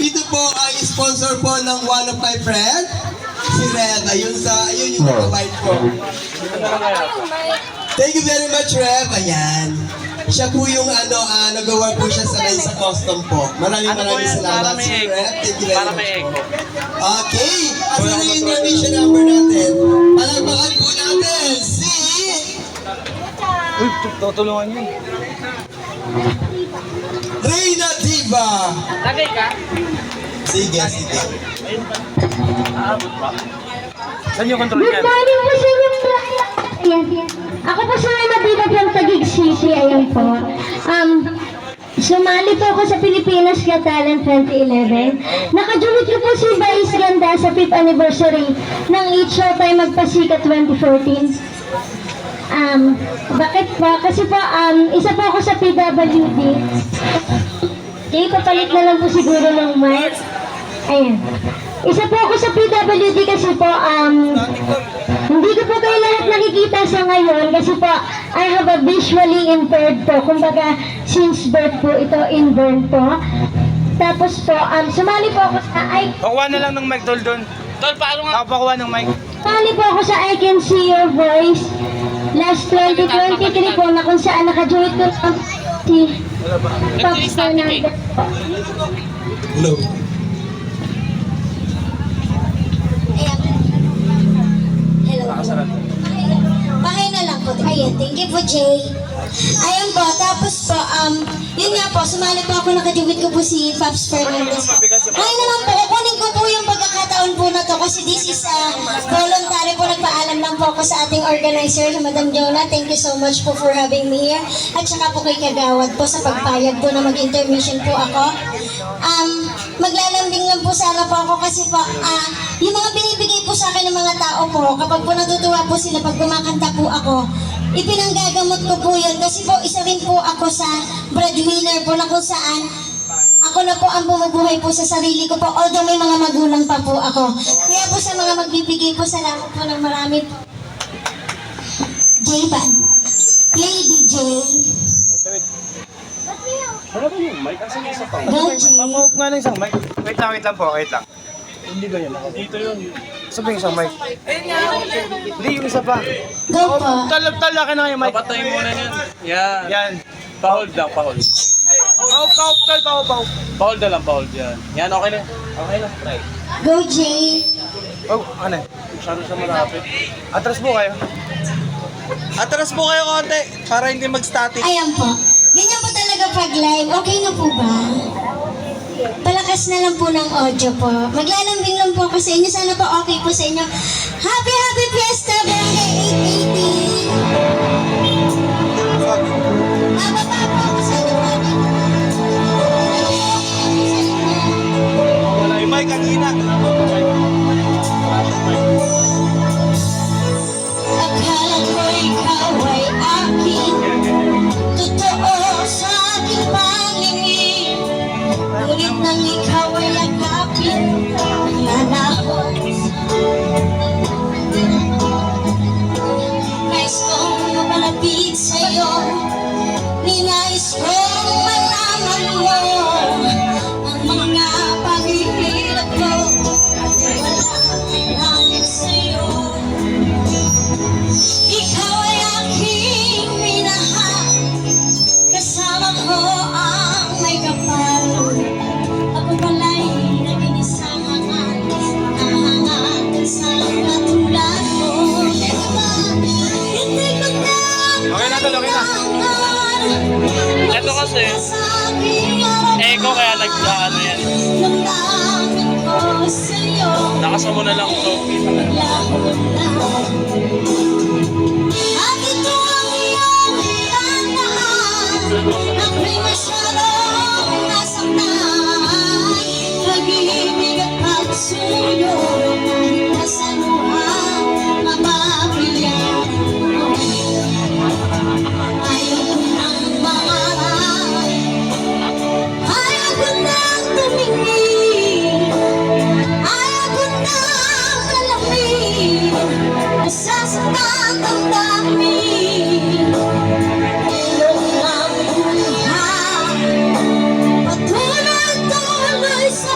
ito po ay sponsor po ng one of my friend, si Red. Ayun yung provide po. Thank you very much, Rev. Ayan. Siya po yung nag-work po siya sa custom po. Maraming salamat si Rev. Thank you very much. Para may echo. Okay. At ano yung intermission number natin? Palagpakan po natin si... Uy, tutulungan yun. Reyna Diva. Lagay ka? Sige. Saan yung control Good yan? morning po sa inyo. Ayan. Ako po si Reyna Diva from Taguig City. Ayan po. Sumali po ako sa Pilipinas Got Talent 2011. Nakajulit ko po si Vice Ganda sa 5th anniversary ng Eat Showtime Magpasikat 2014. Bakit po? Kasi po, isa po ako sa PWD. Okay, papalit na lang po siguro ng mic. Ayan. Isa po ako sa PWD kasi po, hindi ko po kayo lahat nakikita sa ngayon kasi po, I have a visually impaired po. Kumbaga, since birth po, ito inborn po. Tapos po, sumali po ako sa Pakuha na lang ng mic, Tol, doon. Tol, paano nga? Pakuha ng mic. Sumali po ako sa I Can See Your Voice last 2023 po na kung saan nakajoin ko ng si Pops Fernandez po. Hello. Ayan. Hello. Bahay na lang po. Ayan, thank you po, Jay. Ayan po, tapos po, yun nga po, sumali po ako, nakajuwit ko po si Pops Fernandez po. Ngayon naman po, kukunin ko po yung pagkakataon po na to kasi this is voluntary po, nagpaalam lang po ako sa ating organizer, sa Madam Jonah. Thank you so much po for having me here. At saka po kay Kagawad po sa pagpayag po na mag-intermission po ako. Maglalambing lang po sana po ako kasi po, yung mga binibigay po sa akin ng mga tao po, kapag po natutuwa po sila pag kumakanta po ako, ipinanggagamot ko po yun kasi po isa rin po ako sa breadwinner po na kung saan ako na po ang bumubuhay po sa sarili ko po, although may mga magulang pa po ako. Kaya po sa mga magbibigay po, salamat po ng marami po. J-Ban, play DJ. Wala ba yung mic? Asan yung isa pa? Go, Jay. Pamahop nga ng isang mic. Wait lang po, wait lang. Hindi ba yan? Dito yun. Sabi yung isang mic. Hindi, yung isa pa. Go po. Talaki na yung mic. Papatay muna yan. Yan. Yan. Pa-hold lang, pa-hold. Pahop. Pa-hold na lang, pa-hold yan. Yan, okay na. Okay na, try. Go, Jay. Oh, ano? Masyado siya malapit. Atras po kayo. Atras po kayo konti para hindi mag-static. Ayan po. Ganyan po talaga pag live. Okay na po ba? Palakas na lang po ng audio po. Maglalambing lang po ako sa inyo. Sana po okay po sa inyo. Happy Fiesta Barangay 880. Bababa po ako sa inyo. Yung mic kanina. Akala ko ikaw ay akin. Totoo sa aking paningin. Ngunit nang ikaw ay yakapin, nananahon. Nais kong mapalapit sa'yo. Ninais kong malaman mo ang mga paghihirap ko. Wala lang sa'yo. Ikaw ay aking minahal. Kasama ko ang may kapal. Ako pala'y naging isang angal. Nangangagal sa katulad mo. Hindi ko na Okay na, Tol, okay na. Ito kasi, echo kaya nag-ano yan. Nangangin ko sa'yo. Nakasama na lang ito. At ito ang iyong tandaan. Ako'y masyadong nasaktan. Pag-ibig at pagsuyo, kahit nasanuhan, mapapilyan mo. Ayaw ko nang mangarap, ayaw ko nang tumingin, ayaw ko nang alamin. Nasasaktan ang damdamin. Ilong ang buhay, patuloy-tuloy sa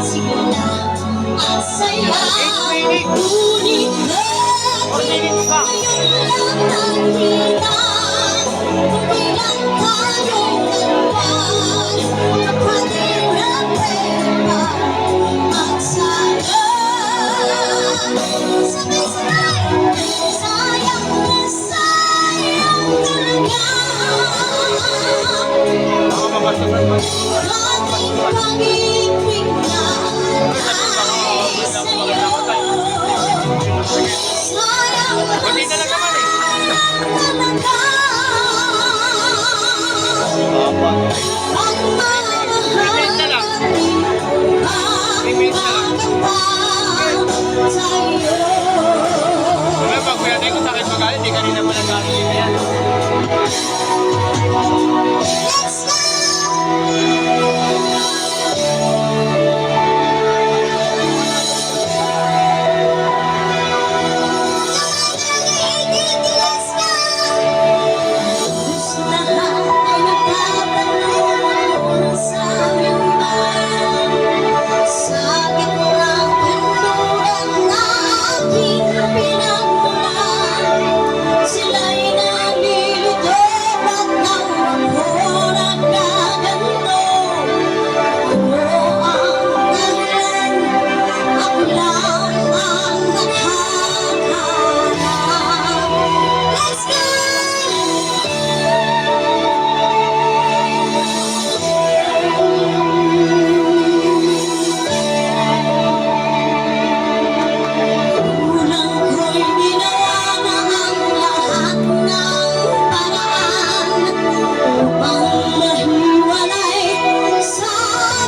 Simula at saya. Ngunit ngayon lang nakita kung kailan tayong nagwan. Kapatid na pwede at sana. Sabay-sabay, sayang na sayang talaga. Ating pag-ibig na ay sa'yo. Sayang na sayang talaga. Pagmamahal natin maganda sa'yo. Pag kuya tayo kung sakit magalit, di kanina mo nag-aalit yan. Let's go! Let's go! Unang ko'y ginawa na ang lahat ng paraan upang mahiwalay sa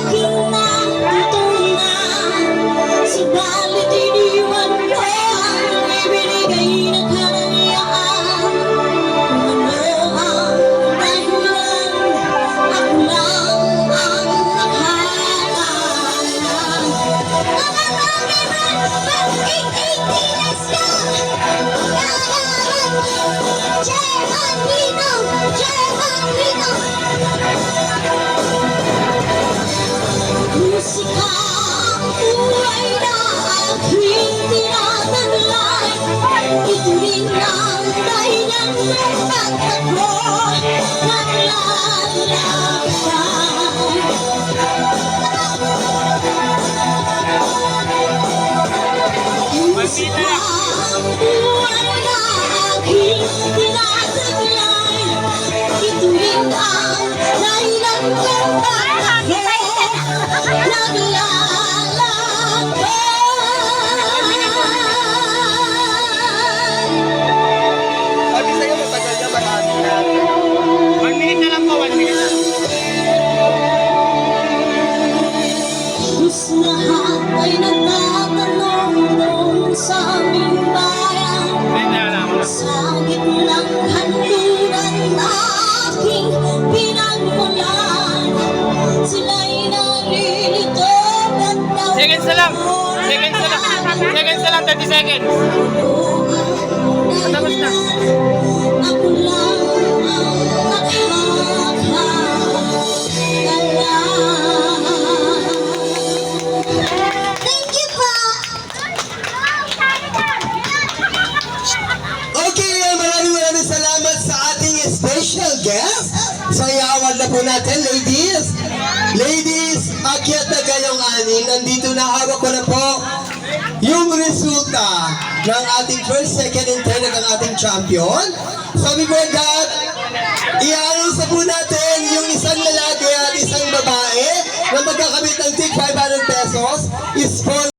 aking natutunan. Subalit iniwan ko ang ibinigay na kalayaan. Kung ano ang dahilan, ako lang ang nakakaalam. Musika ang buhay na aking tinataglay. Ito rin ang dahilan kung ba't ako naglalakbay. Musika ang buhay na aking tinataglay. Ito rin ang dahilan kung ba't ako naglalakbay. Sabi sa'yo, matagal na marami na. 1 minute na lang po, 1 minute na. Halos lahat ay nagtatanong doon sa aming bayan. Sa gitnang kanluran na aking pinagmulan, sila'y nalilito at Seconds na lang. Seconds na lang. Seconds na lang, 30 seconds. Tapos na. Ako lang ang nakakaalala. Thank you po! Okay, maraming salamat sa ating special guest. So, iawad na po natin, ladies. Ladies, akyat na kayong anin. Nandito na, hawak ko na po yung resulta ng ating first, second, and third ng ating champion. So, before that, i-announce na po natin yung isang lalaki at isang babae na magkakamit ng tig 500 pesos is for